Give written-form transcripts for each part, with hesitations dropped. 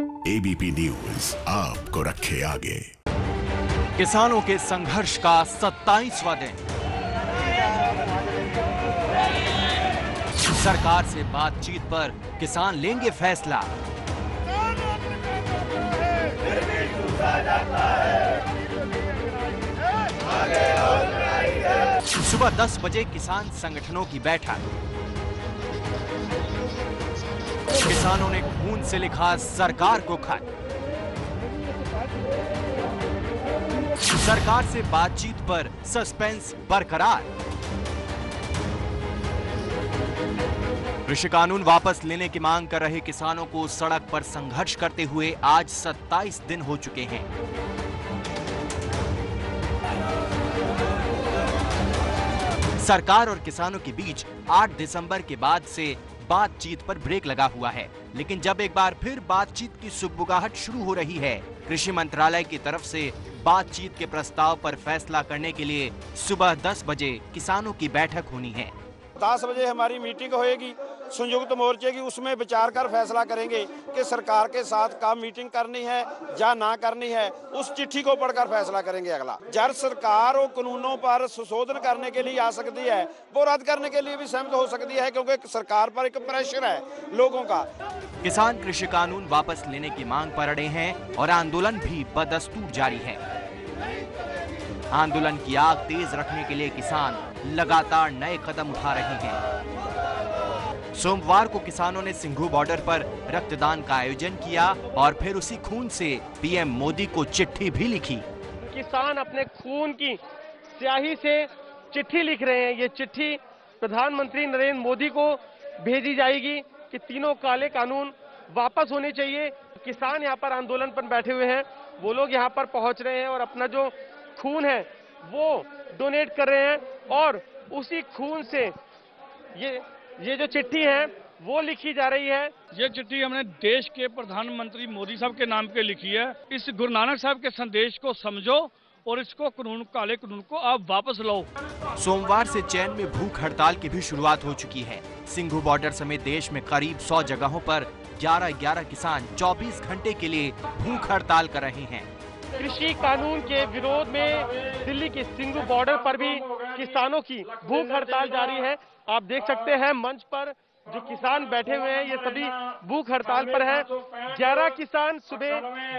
ABP news आपको रखे आगे। किसानों के संघर्ष का 27वां दिन। सरकार से बातचीत पर किसान लेंगे फैसला। सुबह 10 बजे किसान संगठनों की बैठक। किसानों ने खून से लिखा सरकार को खत। सरकार से बातचीत पर सस्पेंस बरकरार। कृषि कानून वापस लेने की मांग कर रहे किसानों को सड़क पर संघर्ष करते हुए आज 27 दिन हो चुके हैं। सरकार और किसानों के बीच 8 दिसंबर के बाद से बातचीत पर ब्रेक लगा हुआ है, लेकिन जब एक बार फिर बातचीत की सुगबुगाहट शुरू हो रही है, कृषि मंत्रालय की तरफ से बातचीत के प्रस्ताव पर फैसला करने के लिए सुबह 10 बजे किसानों की बैठक होनी है। 10 बजे हमारी मीटिंग होएगी संयुक्त मोर्चे की, उसमें विचार कर फैसला करेंगे कि सरकार के साथ कब मीटिंग करनी है या ना करनी है। उस चिट्ठी को पढ़कर फैसला करेंगे अगला। जब सरकार वो कानूनों पर संशोधन करने के लिए आ सकती है, वो रद्द करने के लिए भी सहमत हो सकती है, क्योंकि सरकार पर एक प्रेशर है लोगों का। किसान कृषि कानून वापस लेने की मांग पर अड़े हैं और आंदोलन भी बदस्तूर जारी है। आंदोलन की आग तेज रखने के लिए किसान लगातार नए कदम उठा रहे हैं। सोमवार को किसानों ने सिंघू बॉर्डर पर रक्तदान का आयोजन किया और फिर उसी खून से पीएम मोदी को चिट्ठी भी लिखी। किसान अपने खून की स्याही से चिट्ठी लिख रहे हैं। ये चिट्ठी प्रधानमंत्री नरेंद्र मोदी को भेजी जाएगी कि तीनों काले कानून वापस होने चाहिए। किसान यहाँ पर आंदोलन पर बैठे हुए हैं, वो लोग यहाँ पर पहुंच रहे हैं और अपना जो खून है वो डोनेट कर रहे हैं और उसी खून से ये जो चिट्ठी है वो लिखी जा रही है। ये चिट्ठी हमने देश के प्रधानमंत्री मोदी साहब के नाम पे लिखी है। इस गुरु नानक साहब के संदेश को समझो और इसको काले कानून को आप वापस लो। सोमवार से चैन में भूख हड़ताल की भी शुरुआत हो चुकी है। सिंघू बॉर्डर समेत देश में करीब 100 जगहों पर 11-11 किसान 24 घंटे के लिए भूख हड़ताल कर रहे हैं। कृषि कानून के विरोध में दिल्ली के सिंघू बॉर्डर पर भी किसानों की भूख हड़ताल जारी है। आप देख सकते हैं मंच पर जो किसान बैठे हुए हैं ये सभी भूख हड़ताल पर हैं। 11 किसान सुबह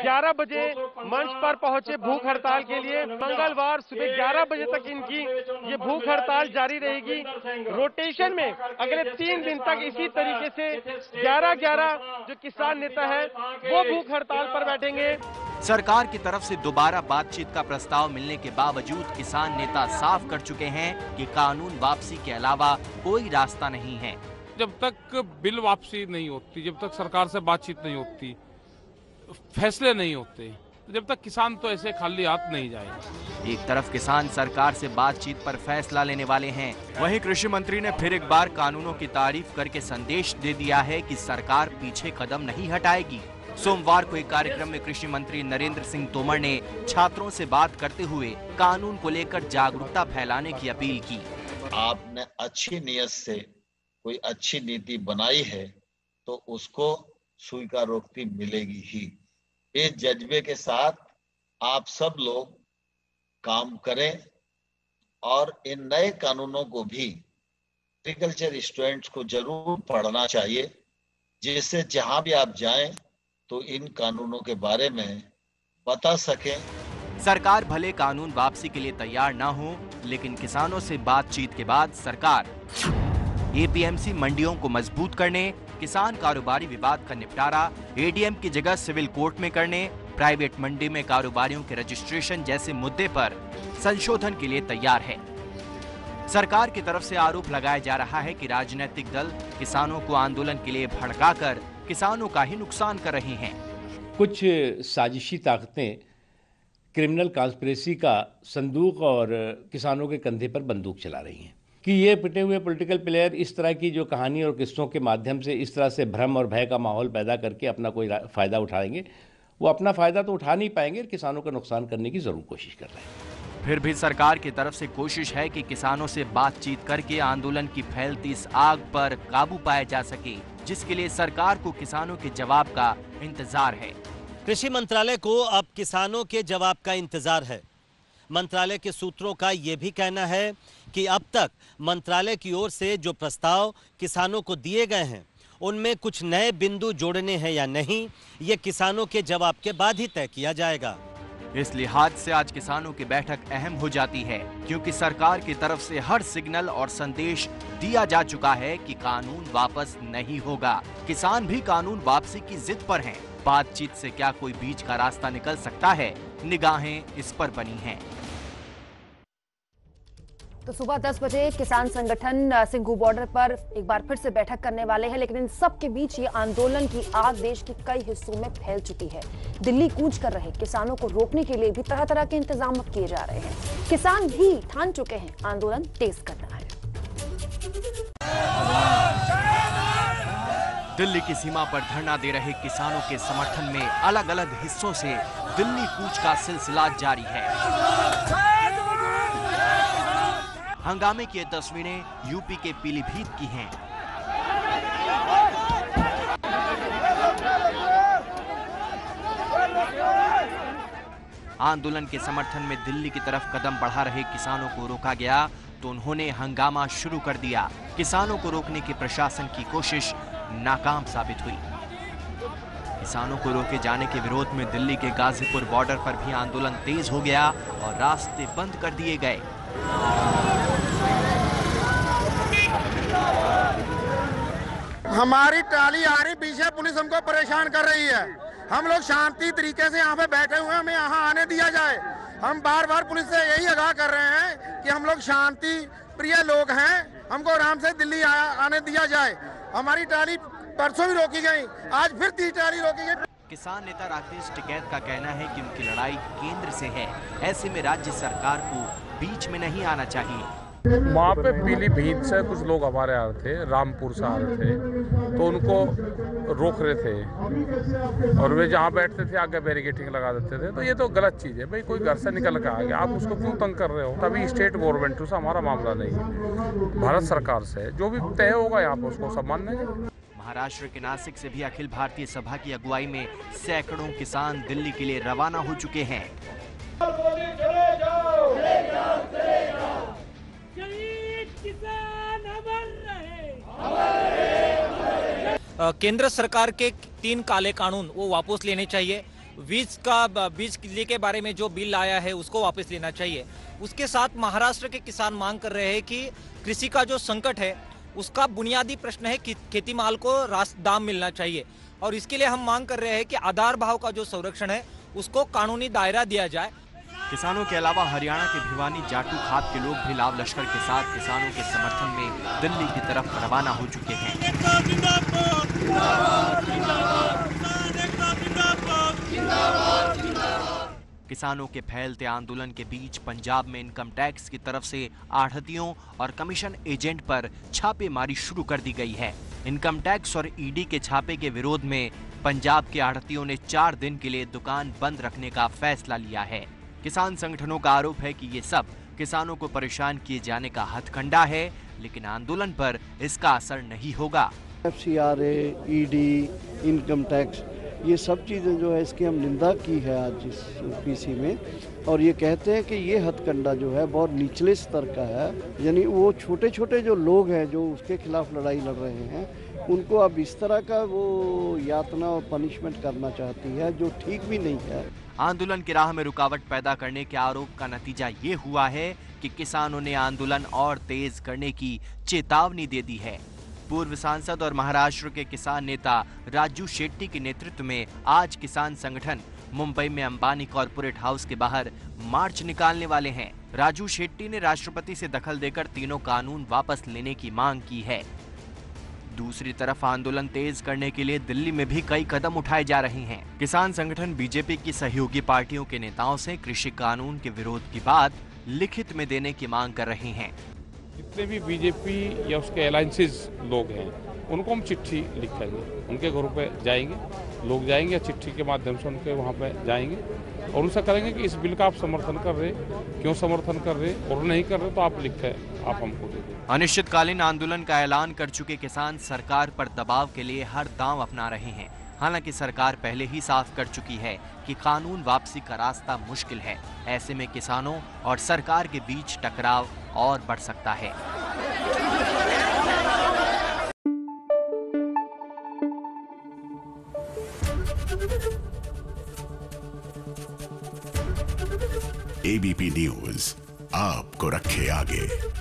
11 बजे मंच पर पहुंचे भूख हड़ताल के लिए। मंगलवार सुबह 11 बजे तक इनकी ये भूख हड़ताल जारी रहेगी। रोटेशन में अगले 3 दिन तक इसी तरीके से 11-11 जो किसान नेता है वो भूख हड़ताल पर बैठेंगे। सरकार की तरफ से दोबारा बातचीत का प्रस्ताव मिलने के बावजूद किसान नेता साफ कर चुके हैं कि कानून वापसी के अलावा कोई रास्ता नहीं है। जब तक बिल वापसी नहीं होती, जब तक सरकार से बातचीत नहीं होती, फैसले नहीं होते, जब तक किसान तो ऐसे खाली हाथ नहीं जाए। एक तरफ किसान सरकार से बातचीत पर फैसला लेने वाले हैं, वहीं कृषि मंत्री ने फिर एक बार कानूनों की तारीफ करके संदेश दे दिया है कि सरकार पीछे कदम नहीं हटाएगी। सोमवार को एक कार्यक्रम में कृषि मंत्री नरेंद्र सिंह तोमर ने छात्रों से बात करते हुए कानून को लेकर जागरूकता फैलाने की अपील की। आपने अच्छी नीयत से कोई अच्छी नीति बनाई है तो उसको स्वीकारोक्ति मिलेगी ही। इस जज्बे के साथ आप सब लोग काम करें और इन नए कानूनों को भी एग्रीकल्चर स्टूडेंट्स को जरूर पढ़ना चाहिए, जिससे जहां भी आप जाएं तो इन कानूनों के बारे में बता सकें। सरकार भले कानून वापसी के लिए तैयार ना हो, लेकिन किसानों से बातचीत के बाद सरकार एपीएमसी मंडियों को मजबूत करने, किसान कारोबारी विवाद का निपटारा एडीएम की जगह सिविल कोर्ट में करने, प्राइवेट मंडी में कारोबारियों के रजिस्ट्रेशन जैसे मुद्दे पर संशोधन के लिए तैयार है। सरकार की तरफ से आरोप लगाया जा रहा है कि राजनीतिक दल किसानों को आंदोलन के लिए भड़काकर किसानों का ही नुकसान कर रहे हैं। कुछ साजिशी ताकतें क्रिमिनल कॉन्स्पिरेसी का संदूक और किसानों के कंधे पर बंदूक चला रही हैं कि ये पिटे हुए पॉलिटिकल प्लेयर इस तरह की जो कहानी और किस्सों के माध्यम से इस तरह से भ्रम और भय का माहौल पैदा करके अपना कोई फ़ायदा उठाएंगे। वो अपना फ़ायदा तो उठा नहीं पाएंगे, किसानों का नुकसान करने की ज़रूर कोशिश कर रहे हैं। फिर भी सरकार की तरफ से कोशिश है कि किसानों से बातचीत करके आंदोलन की फैलती इस आग पर काबू पाया जा सके, जिसके लिए सरकार को किसानों के जवाब का इंतजार है। कृषि मंत्रालय को अब किसानों के जवाब का इंतजार है। मंत्रालय के सूत्रों का ये भी कहना है कि अब तक मंत्रालय की ओर से जो प्रस्ताव किसानों को दिए गए हैं उनमें कुछ नए बिंदु जोड़ने हैं या नहीं, ये किसानों के जवाब के बाद ही तय किया जाएगा। इस लिहाज से आज किसानों की बैठक अहम हो जाती है, क्योंकि सरकार की तरफ से हर सिग्नल और संदेश दिया जा चुका है कि कानून वापस नहीं होगा। किसान भी कानून वापसी की जिद पर हैं। बातचीत से क्या कोई बीच का रास्ता निकल सकता है, निगाहें इस पर बनी हैं। तो सुबह 10 बजे किसान संगठन सिंघू बॉर्डर पर एक बार फिर से बैठक करने वाले हैं, लेकिन इन सब के बीच ये आंदोलन की आग देश के कई हिस्सों में फैल चुकी है। दिल्ली कूच कर रहे किसानों को रोकने के लिए भी तरह तरह के इंतजाम किए जा रहे हैं। किसान भी ठान चुके हैं आंदोलन तेज करना है। दिल्ली की सीमा पर धरना दे रहे किसानों के समर्थन में अलग अलग हिस्सों से दिल्ली कूच का सिलसिला जारी है। हंगामे की ये तस्वीरें यूपी के पीलीभीत की हैं। आंदोलन के समर्थन में दिल्ली की तरफ कदम बढ़ा रहे किसानों को रोका गया तो उन्होंने हंगामा शुरू कर दिया। किसानों को रोकने की प्रशासन की कोशिश नाकाम साबित हुई। किसानों को रोके जाने के विरोध में दिल्ली के गाजीपुर बॉर्डर पर भी आंदोलन तेज हो गया और रास्ते बंद कर दिए गए। हमारी ट्राली आ रही, पीछे पुलिस हमको परेशान कर रही है। हम लोग शांति तरीके से यहाँ पे बैठे हुए हैं, हमें यहाँ आने दिया जाए। हम बार बार पुलिस से यही आगाह कर रहे हैं कि हम लोग शांति प्रिय लोग हैं, हमको आराम से दिल्ली आने दिया जाए। हमारी ट्राली परसों भी रोकी गई, आज फिर 3 ट्राली रोकी गई। किसान नेता राकेश टिकैत का कहना है कि उनकी लड़ाई केंद्र से है, ऐसे में राज्य सरकार को बीच में नहीं आना चाहिए। वहाँ पे पीलीभीत से कुछ लोग हमारे आ रहे थे, रामपुर से आ रहे थे, तो उनको रोक रहे थे और वे जहाँ बैठते थे आगे बैरिकेडिंग लगा देते थे। तो ये तो गलत चीज़ है भाई, कोई घर से निकल के आ गया, आप उसको क्यों तंग कर रहे हो। तभी स्टेट गवर्नमेंट से हमारा मामला नहीं है, भारत सरकार से जो भी तय होगा यहाँ पे उसको सब मानना चाहिए। महाराष्ट्र के नासिक से भी अखिल भारतीय सभा की अगुवाई में सैकड़ों किसान दिल्ली के लिए रवाना हो चुके हैं। केंद्र सरकार के 3 काले कानून वो वापस लेने चाहिए। बीज के बारे में जो बिल आया है उसको वापस लेना चाहिए। उसके साथ महाराष्ट्र के किसान मांग कर रहे हैं कि कृषि का जो संकट है उसका बुनियादी प्रश्न है कि खेती माल को दाम मिलना चाहिए, और इसके लिए हम मांग कर रहे हैं कि आधार भाव का जो संरक्षण है उसको कानूनी दायरा दिया जाए। किसानों के अलावा हरियाणा के भिवानी जाटू खाप के लोग भी लाव लश्कर के साथ किसानों के समर्थन में दिल्ली की तरफ रवाना हो चुके हैं। किसानों के फैलते आंदोलन के बीच पंजाब में इनकम टैक्स की तरफ से आढ़तियों और कमीशन एजेंट पर छापेमारी शुरू कर दी गई है। इनकम टैक्स और ईडी के छापे के विरोध में पंजाब के आढ़तियों ने 4 दिन के लिए दुकान बंद रखने का फैसला लिया है। किसान संगठनों का आरोप है कि ये सब किसानों को परेशान किए जाने का हथकंडा है, लेकिन आंदोलन पर इसका असर नहीं होगा। FCRA, ईडी, इनकम टैक्स, ये सब चीज़ें जो है इसकी हम निंदा की है आज इस पीसी में, और ये कहते हैं कि ये हथकंडा जो है बहुत निचले स्तर का है। यानी वो छोटे छोटे जो लोग हैं जो उसके खिलाफ लड़ाई लड़ रहे हैं उनको अब इस तरह का वो यातना और पनिशमेंट करना चाहती है, जो ठीक भी नहीं है। आंदोलन की राह में रुकावट पैदा करने के आरोप का नतीजा ये हुआ है कि किसानों ने आंदोलन और तेज करने की चेतावनी दे दी है। पूर्व सांसद और महाराष्ट्र के किसान नेता राजू शेट्टी के नेतृत्व में आज किसान संगठन मुंबई में अंबानी कॉर्पोरेट हाउस के बाहर मार्च निकालने वाले हैं। राजू शेट्टी ने राष्ट्रपति से दखल देकर तीनों कानून वापस लेने की मांग की है। दूसरी तरफ आंदोलन तेज करने के लिए दिल्ली में भी कई कदम उठाए जा रहे हैं। किसान संगठन बीजेपी की सहयोगी पार्टियों के नेताओं से कृषि कानून के विरोध की बात लिखित में देने की मांग कर रहे हैं। जितने भी बीजेपी या उसके अलायंसेस लोग हैं उनको हम चिट्ठी लिखेंगे, उनके घरों पे जाएंगे लोग जाएंगे या चिट्ठी के माध्यम से उनके वहाँ पे जाएंगे और उनसे करेंगे कि इस बिल का आप समर्थन कर रहे, क्यों समर्थन कर रहे, और नहीं कर रहे तो आप लिख के आप हमको दे दें। अनिश्चितकालीन आंदोलन का ऐलान कर चुके किसान सरकार पर दबाव के लिए हर दांव अपना रहे हैं। हालांकि सरकार पहले ही साफ कर चुकी है कि कानून वापसी का रास्ता मुश्किल है। ऐसे में किसानों और सरकार के बीच टकराव और बढ़ सकता है। एबीपी न्यूज आपको रखे आगे।